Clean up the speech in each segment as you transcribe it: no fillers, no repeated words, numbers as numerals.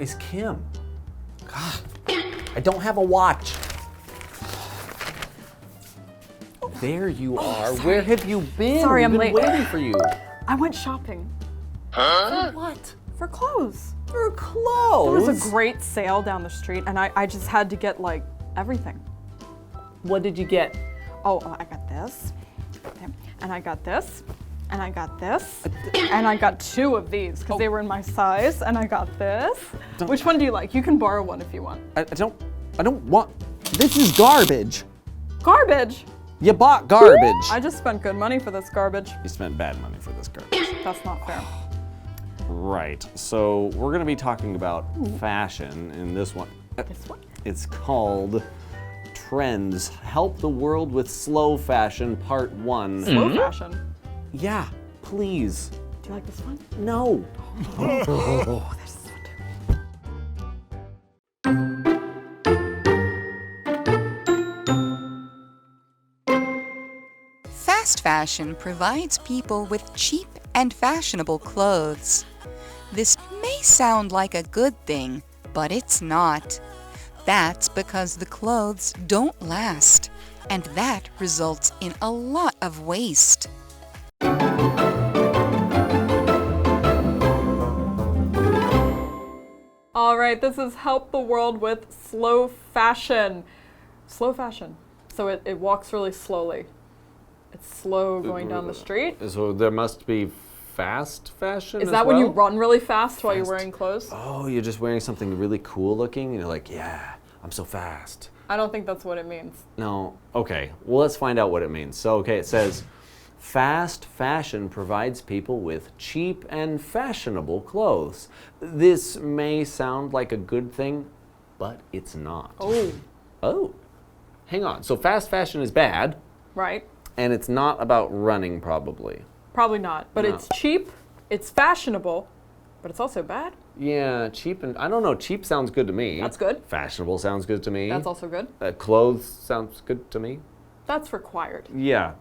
is Kim? God, I don't have a watch. There you are. Where have you been? Sorry, We've I'm been late. waiting for you. I went shopping. For what? For clothes. For clothes? There was a great sale down the street, and I just had to get, like, everything. What did you get? Oh, I got this, okay, and I got this, and I got this, and I got 2 of these because they were in my size, and I got this. Which one do you like? You can borrow one if you want. I don't want. This is garbage. Garbage? You bought garbage. I just spent good money for this garbage. You spent bad money for this garbage. That's not fair. Right. So we're going to be talking about fashion in this one. This one? It's called Trends Help the World with Slow Fashion Part 1. Slow fashion? Yeah, please. Do you like this one? No. Oh, there's this one too. Fast fashion provides people with cheap and fashionable clothes. This may sound like a good thing, but it's not. That's because the clothes don't last, and that results in a lot of waste. All right, this is Help the World with Slow Fashion. Slow fashion. So it walks really slowly. It's slow going down the street. So there must be fast fashion Is as that when you well? run really fast while you're Fast. wearing clothes? Oh, you're just wearing something really cool looking and you're like, yeah, I'm so fast. I don't think that's what it means. No. Okay. Well, let's find out what it means. So, okay, it says, fast fashion provides people with cheap and fashionable clothes. This may sound like a good thing, but it's not. Oh, Oh. Hang on. So fast fashion is bad, right. and it's not about running, probably. Probably not. But No. it's cheap, it's fashionable, but it's also bad. Yeah, cheap and I don't know. Cheap sounds good to me. That's good. Fashionable sounds good to me. That's also good. Clothes sounds good to me. That's required. Yeah.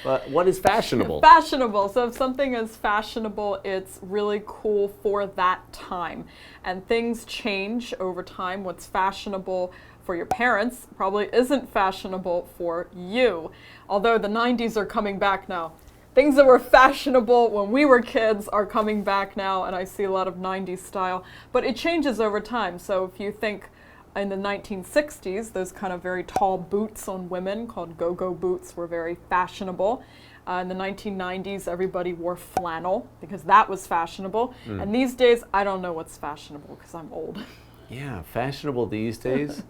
But what is fashionable? Fashionable. So if something is fashionable, it's really cool for that time. And things change over time. What's fashionable for your parents probably isn't fashionable for you. Although the 90s are coming back now. Things that were fashionable when we were kids are coming back now, and I see a lot of 90s style. But it changes over time. So if you think in the 1960s, those kind of very tall boots on women called go-go boots were very fashionable. In the 1990s, everybody wore flannel because that was fashionable. And these days, I don't know what's fashionable because I'm old. Yeah, fashionable these days.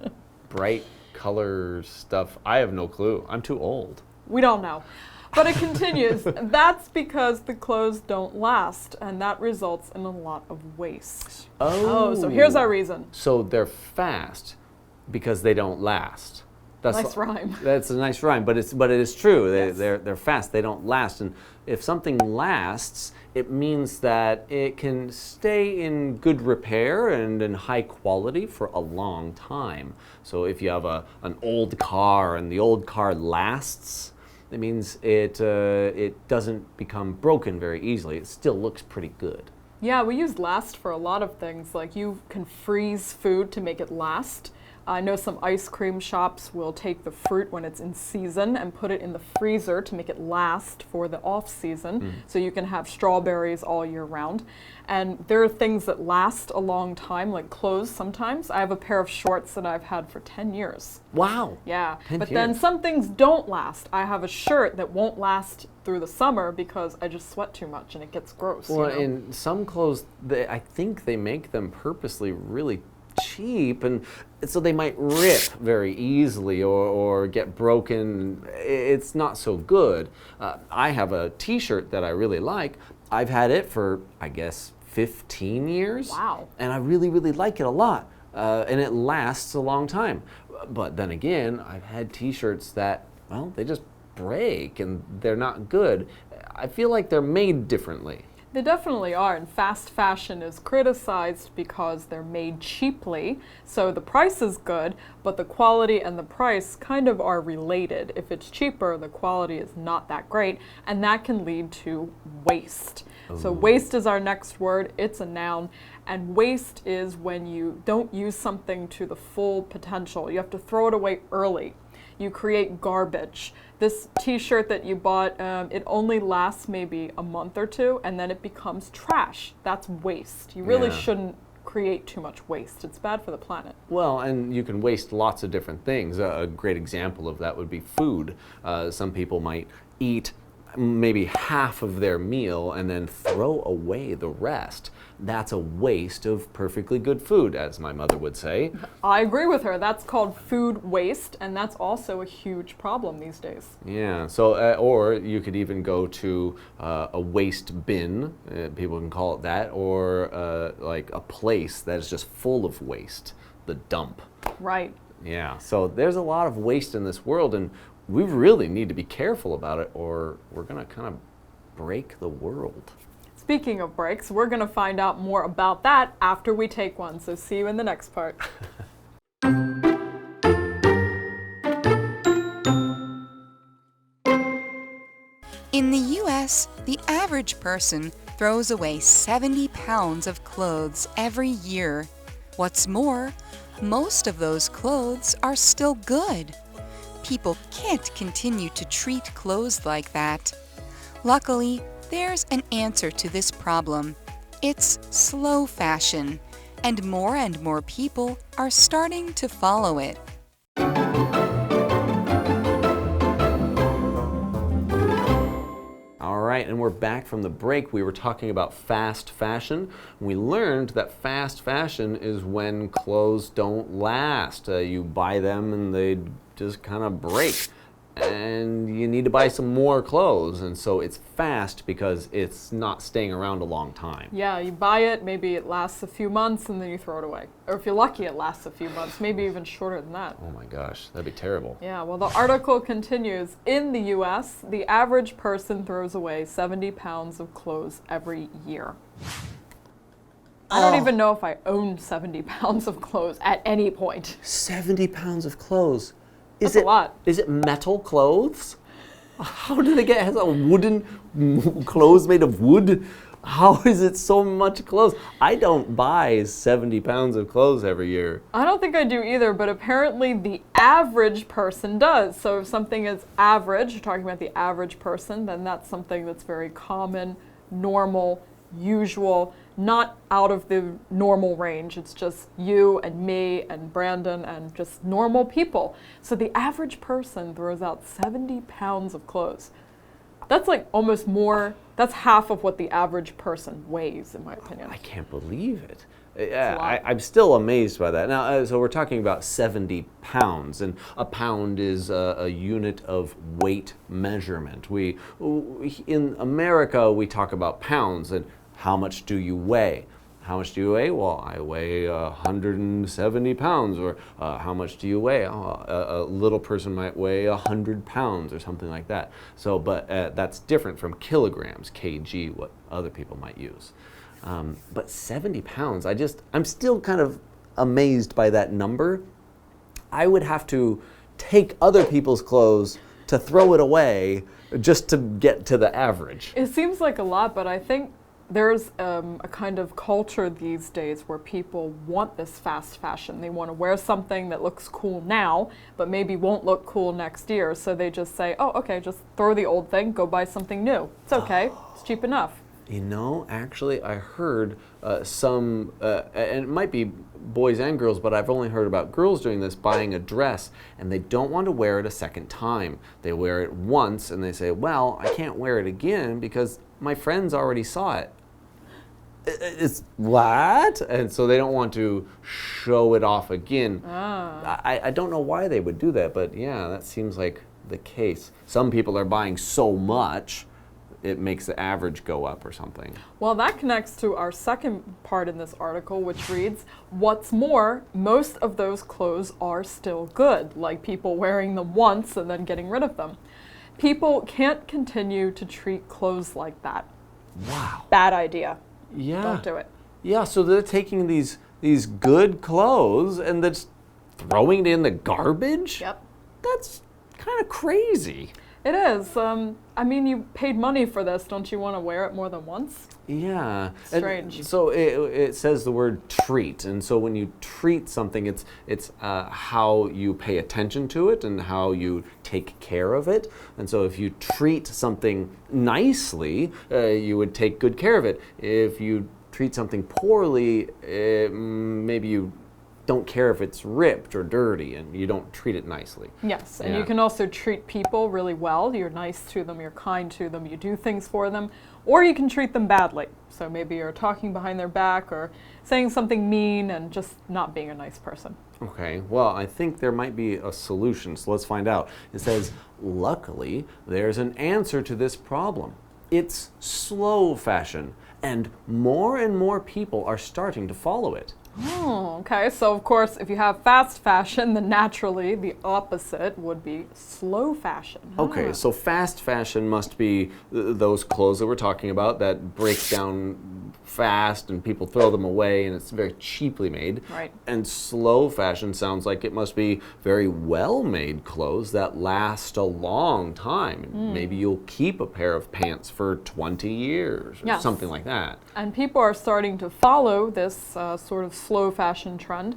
Bright color stuff. I have no clue. I'm too old. We don't know. But it continues. That's because the clothes don't last, and that results in a lot of waste. Oh. So here's our reason. So they're fast because they don't last. Nice rhyme. That's a nice rhyme, but it is true. Yes. They're fast. They don't last, and if something lasts, it means that it can stay in good repair and in high quality for a long time. So if you have an old car and the old car lasts, it means it doesn't become broken very easily. It still looks pretty good. Yeah, we use last for a lot of things. Like you can freeze food to make it last. I know some ice cream shops will take the fruit when it's in season and put it in the freezer to make it last for the off season. So you can have strawberries all year round. And there are things that last a long time, like clothes sometimes. I have a pair of shorts that I've had for 10 years. Wow. Yeah, 10 but then years. some things don't last. I have a shirt that won't last through the summer because I just sweat too much and it gets gross. Well, you know? in some clothes, I think they make them purposely really cheap, and so they might rip very easily or get broken. It's not so good. I have a t-shirt that I really like. I've had it for, I guess, 15 years. Wow. And I really, really like it a lot. And it lasts a long time. But then again, I've had t-shirts that, well, they just break and they're not good. I feel like they're made differently. They definitely are, and fast fashion is criticized because they're made cheaply. So the price is good, but the quality and the price kind of are related. If it's cheaper, the quality is not that great, and that can lead to waste. So waste is our next word. It's a noun. And waste is when you don't use something to the full potential. You have to throw it away early. You create garbage. This t-shirt that you bought, it only lasts maybe a month or two, and then it becomes trash. That's waste. You really shouldn't create too much waste. It's bad for the planet. Well, and you can waste lots of different things. A great example of that would be food. Some people might eat maybe half of their meal and then throw away the rest. That's a waste of perfectly good food, as my mother would say. I agree with her. That's called food waste, and that's also a huge problem these days. Yeah, so, or you could even go to a waste bin, people can call it that, or like a place that is just full of waste, the dump. Right. Yeah, so there's a lot of waste in this world, and we really need to be careful about it, or we're going to kind of break the world. Speaking of breaks, we're going to find out more about that after we take one, so see you in the next part. In the U.S., the average person throws away 70 pounds of clothes every year. What's more, most of those clothes are still good. People can't continue to treat clothes like that. Luckily, there's an answer to this problem. It's slow fashion, and more people are starting to follow it. All right, and we're back from the break. We were talking about fast fashion. We learned that fast fashion is when clothes don't last. You buy them and they just kind of break. And you need to buy some more clothes, and so it's fast because it's not staying around a long time. Yeah, you buy it, maybe it lasts a few months, and then you throw it away. Or if you're lucky, it lasts a few months, maybe even shorter than that. Oh my gosh, that'd be terrible. Yeah, well, the article continues. In the U.S., the average person throws away 70 pounds of clothes every year. I don't even know if I own 70 pounds of clothes at any point. 70 pounds of clothes. That's a lot. Is it metal clothes? How did it get? Has a wooden clothes made of wood? How is it so much clothes? I don't buy 70 pounds of clothes every year. I don't think I do either, but apparently the average person does. So if something is average, you're talking about the average person, then that's something that's very common, normal, usual, not out of the normal range. It's just you and me and Brandon and just normal people. So the average person throws out 70 pounds of clothes. That's like almost more, that's half of what the average person weighs, in my opinion. I can't believe it. I'm still amazed by that. Now, so we're talking about 70 pounds, and a pound is a unit of weight measurement. In America, we talk about pounds, and how much do you weigh? How much do you weigh? Well, I weigh 170 pounds. Or how much do you weigh? Oh, a little person might weigh 100 pounds or something like that. So, but that's different from kilograms, kg, what other people might use. But 70 pounds, I'm still kind of amazed by that number. I would have to take other people's clothes to throw it away just to get to the average. It seems like a lot, but I think there's a kind of culture these days where people want this fast fashion. They want to wear something that looks cool now, but maybe won't look cool next year. So they just say, oh, okay, just throw the old thing, go buy something new. It's okay, it's cheap enough. You know, actually, I heard some, and it might be boys and girls, but I've only heard about girls doing this, buying a dress, and they don't want to wear it a second time. They wear it once, and they say, well, I can't wear it again because my friends already saw it. It's what? And so they don't want to show it off again. I don't know why they would do that, but yeah, that seems like the case. Some people are buying so much, it makes the average go up or something. Well, that connects to our second part in this article, which reads, what's more, most of those clothes are still good, like people wearing them once and then getting rid of them. People can't continue to treat clothes like that. Wow. Bad idea. Yeah. Don't do it. Yeah, so they're taking these good clothes and they're just throwing it in the garbage? Yep. That's kind of crazy. It is. I mean, you paid money for this. Don't you want to wear it more than once? Yeah. Strange. And so it says the word treat, and so when you treat something, it's how you pay attention to it and how you take care of it. And so if you treat something nicely, you would take good care of it. If you treat something poorly, maybe you don't care if it's ripped or dirty and you don't treat it nicely. Yes, and you can also treat people really well. You're nice to them, you're kind to them, you do things for them, or you can treat them badly. So maybe you're talking behind their back or saying something mean and just not being a nice person. Okay, well, I think there might be a solution, so let's find out. It says, luckily, there's an answer to this problem. It's slow fashion, and more people are starting to follow it. Oh, okay. So, of course, if you have fast fashion, then naturally the opposite would be slow fashion. Okay, so fast fashion must be those clothes that we're talking about that break down fast and people throw them away and it's very cheaply made. Right. And slow fashion sounds like it must be very well-made clothes that last a long time. Maybe you'll keep a pair of pants for 20 years or something like that. And people are starting to follow this sort of slow fashion trend.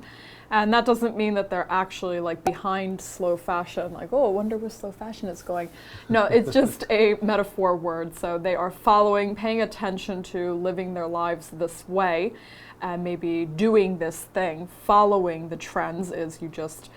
And that doesn't mean that they're actually like behind slow fashion, like, oh, I wonder where slow fashion is going. No, it's just a metaphor word. So they are following, paying attention to living their lives this way, and maybe doing this thing. Following the trends is you just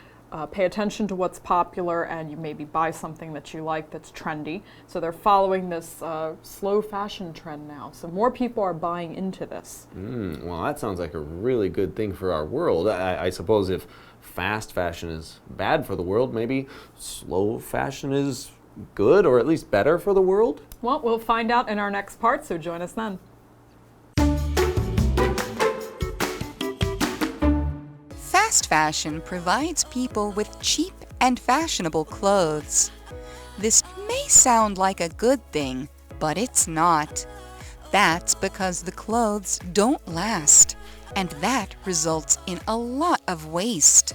pay attention to what's popular and you maybe buy something that you like that's trendy. So they're following this slow fashion trend now. So more people are buying into this. Well, that sounds like a really good thing for our world. I suppose if fast fashion is bad for the world, maybe slow fashion is good or at least better for the world? Well, we'll find out in our next part, so join us then. Fast fashion provides people with cheap and fashionable clothes. This may sound like a good thing, but it's not. That's because the clothes don't last, and that results in a lot of waste.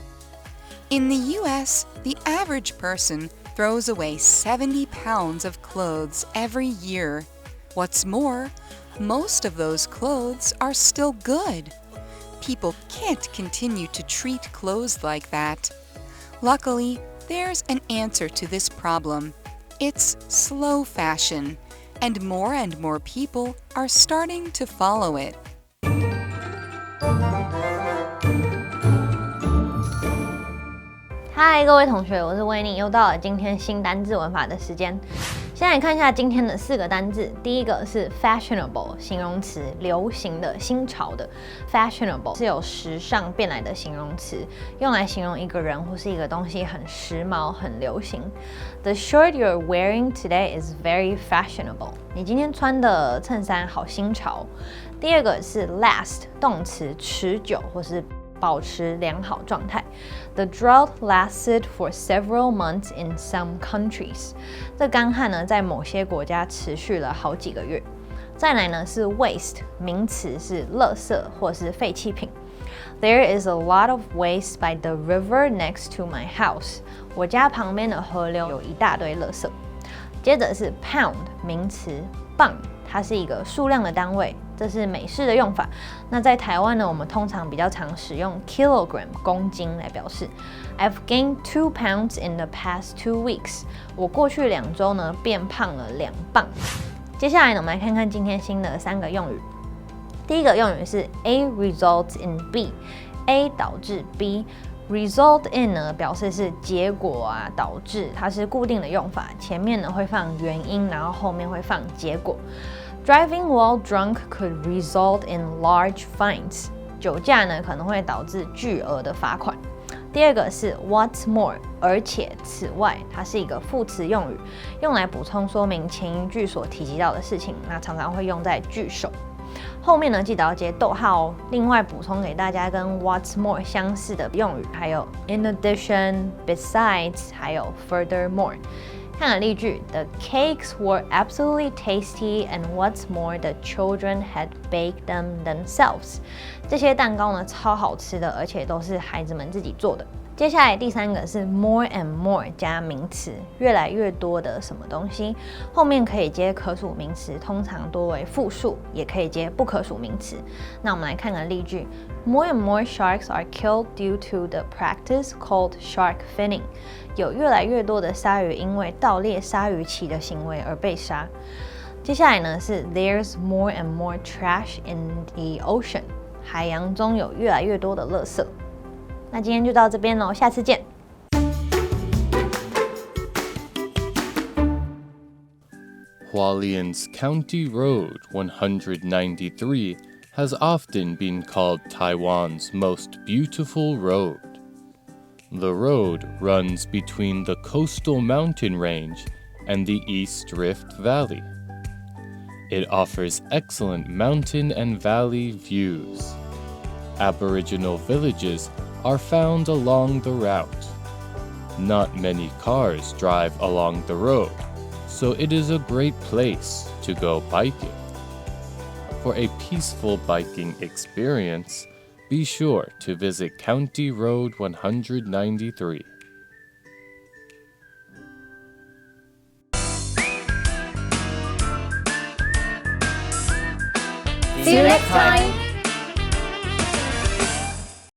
In the US, the average person throws away 70 pounds of clothes every year. What's more, most of those clothes are still good. People can't continue to treat clothes like that. Luckily, there's an answer to this problem. It's slow fashion, and more people are starting to follow it. 嗨，各位同学，我是维尼，又到了今天新单字文法的时间。先来看一下今天的4个单字。第一个是 fashionable， 形容词，流行的、新潮的。fashionable 是有时尚变来的形容词，用来形容一个人或是一个东西很时髦、很流行。The shirt you're wearing today is very fashionable。你今天穿的衬衫好新潮。第二个是 last， 动词，持久或是保持良好状态。The drought lasted for several months in some countries. 这干旱呢，在某些国家持续了好几个月。再来呢是 waste， 名词是垃圾或是废弃品。There is a lot of waste by the river next to my house. 我家旁边的河流有一大堆垃圾。接着是 pound， 名词，磅，它是一个数量的单位。这是美式的用法。那在台湾呢，我们通常比较常使用 kilogram 公斤来表示。I've gained 2 pounds in the past 2 weeks. 我过去2周呢变胖了2磅。接下来呢，我们来看看今天新的3个用语。第一个用语是 A results in B，A 导致 B。Result in 呢表示是结果啊，导致，它是固定的用法，前面呢会放原因，然后后面会放结果。Driving while drunk could result in large fines. 酒驾呢可能会导致巨额的罚款。第二个是 what's more， 而且此外，它是一个副词用语，用来补充说明前一句所提及到的事情，那常常会用在句首。后面呢记得要接逗号哦。另外补充给大家跟 what's more 相似的用语，还有 in addition、besides， 还有 furthermore。看了例句 ，The cakes were absolutely tasty, and what's more, the children had baked them themselves. 这些蛋糕呢，超好吃的，而且都是孩子们自己做的。接下来第三个是 more and more 加名词，越来越多的什么东西，后面可以接可数名词，通常多为复数，也可以接不可数名词。那我们来看个例句 ：More and more sharks are killed due to the practice called shark finning. 有越来越多的鲨鱼因为盗猎鲨鱼鳍的行为而被杀。接下来呢是 There's more and more trash in the ocean. 海洋中有越来越多的垃圾。那今天就到这边咯，下次见。Hualien's County Road 193 has often been called Taiwan's most beautiful road. The road runs between the coastal mountain range and the East Rift Valley. It offers excellent mountain and valley views. Aboriginal villages are found along the route. Not many cars drive along the road, so it is a great place to go biking. For a peaceful biking experience, be sure to visit County Road 193. See you next time!